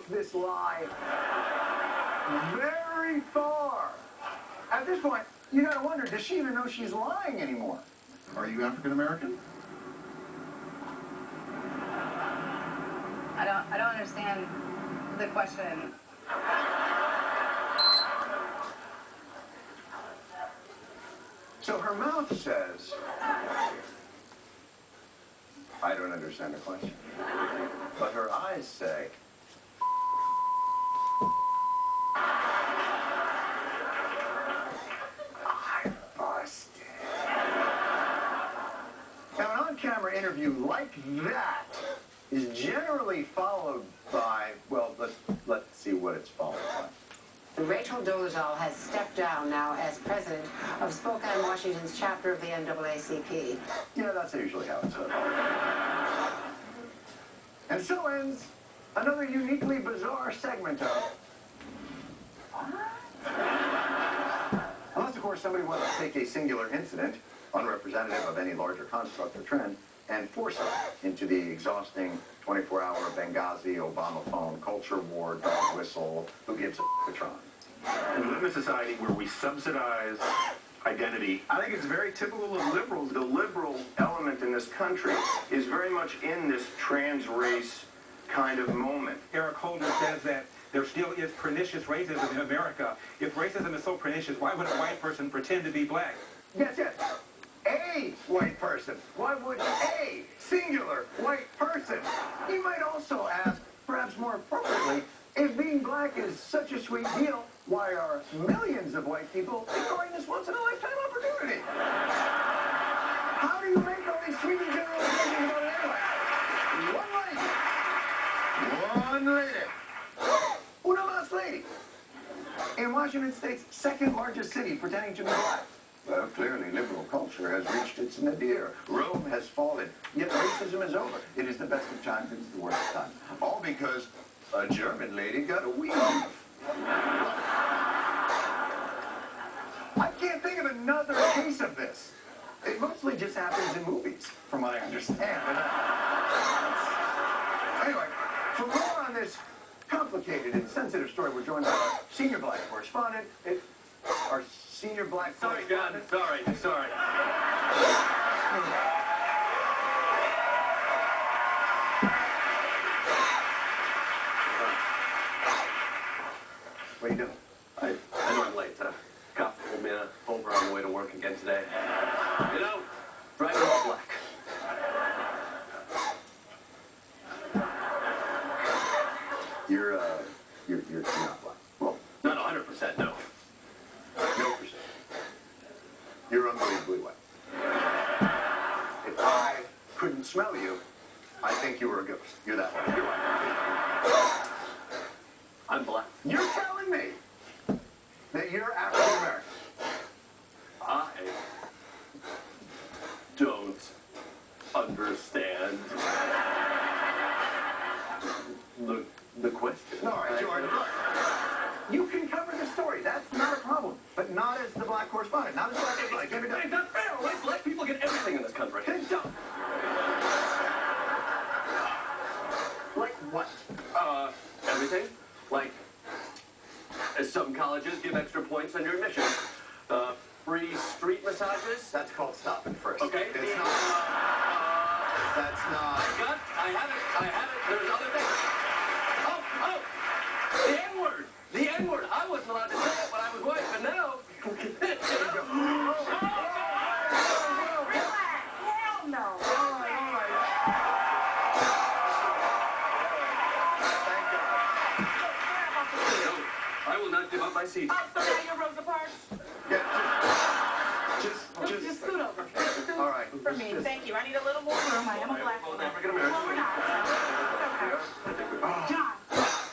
take this lie very far. At this point, you gotta wonder, does she even know she's lying anymore? Are you African American? I don't understand the question. So her mouth says, I don't understand the question. But her eyes say, I'm busted. Now, an on-camera interview like that is generally followed by, well, let's see what it's followed by. Rachel Dolezal has stepped down now as president of Spokane, Washington's chapter of the NAACP. Yeah, that's usually how it's done. And so ends another uniquely bizarre segment of... Unless, of course, somebody wants to take a singular incident, unrepresentative of any larger construct or trend, and force it into the exhausting 24-hour Benghazi, Obama phone, culture war, dog whistle, who gives a patron. We live in a society where we subsidize identity. I think it's very typical of liberals. The liberal element in this country is very much in this trans race kind of moment. Eric Holder says that there still is pernicious racism in America. If racism is so pernicious, why would a white person pretend to be black? Yes, yes. A white person. Why would a singular white person? You might also ask, perhaps more appropriately, if being black is such a sweet deal, why are millions of white people ignoring this once-in-a-lifetime opportunity? How do you make all these sweeping generalizations about it anyway? One lady. Una más lady. In Washington State's second largest city, pretending to be black. Well, clearly liberal culture has reached its nadir. Rome has fallen, yet racism is over. It is the best of times, it is the worst of times. All because a German lady got a weave. I can't think of another case of this. It mostly just happens in movies, from what I understand. Anyway, for more on this complicated and sensitive story, we're joined by our senior black correspondent. Our senior black correspondent. Sorry. What are you doing? I know I'm late. Cops pulled me over on the way to work again today. You know, driving all black. You're not black. Well, Not 100%, no. no percent. You're unbelievably white. If I couldn't smell you, I think you were a ghost. You're that white. You're white. I'm black. You're telling me that you're African American. I don't understand the question. All right, Jordan. You can cover the story. That's not a problem. But not as the black correspondent. Not as black correspondent. Give me It's that. not fair. Right? Black people get everything in this country. Like what? Everything. Like, some colleges give extra points on your admission. Free street massages. That's called stop and frisk. Okay. It's not. That's not. I have it. There's other things. Oh, the N-word. The N-word. I wasn't allowed to say it when I was white, but now, Hell no. All right. Thank God. I will not give up my seat. Oh, so now you're Rosa Parks? Yeah, Just scoot over. Scoot all right. for me. Thank you. I need a little more room. I am a black woman. African-American. Well, we're not. It's okay. John,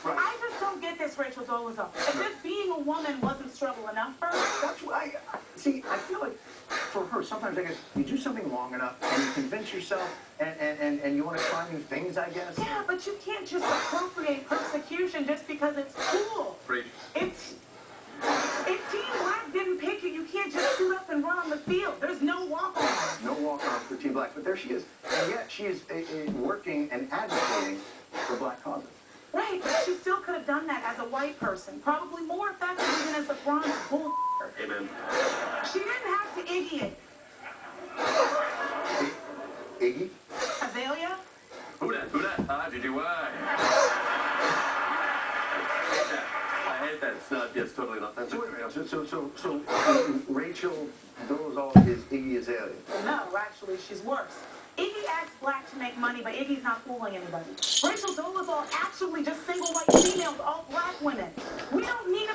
Right. I just don't get this Rachel Dolezal. As if being a woman wasn't struggle enough for her. That's why, see, I feel like for her, sometimes I guess you do something long enough and you convince yourself and you want to try new things, I guess. Yeah, but you can't just appropriate persecution just because it's cool. Preach. If Team Black didn't pick you, you can't just suit up and run on the field. There's no walk-on. No walk-off for Team Black, but there she is. And yet she is working and advocating for black causes. Right, but she still could have done that as a white person. Probably more effective than as a bronze bull. Amen. She didn't have to Iggy it. Iggy? Azalea? Who that? RGGY. I hate that. It's not, it's totally not offensive. So wait a minute, so Rachel Dolezal is Iggy Azalea. No, actually, she's worse. Iggy acts black to make money, but Iggy's not fooling anybody. Rachel Dolezal actually just single white females, all black women. We don't need a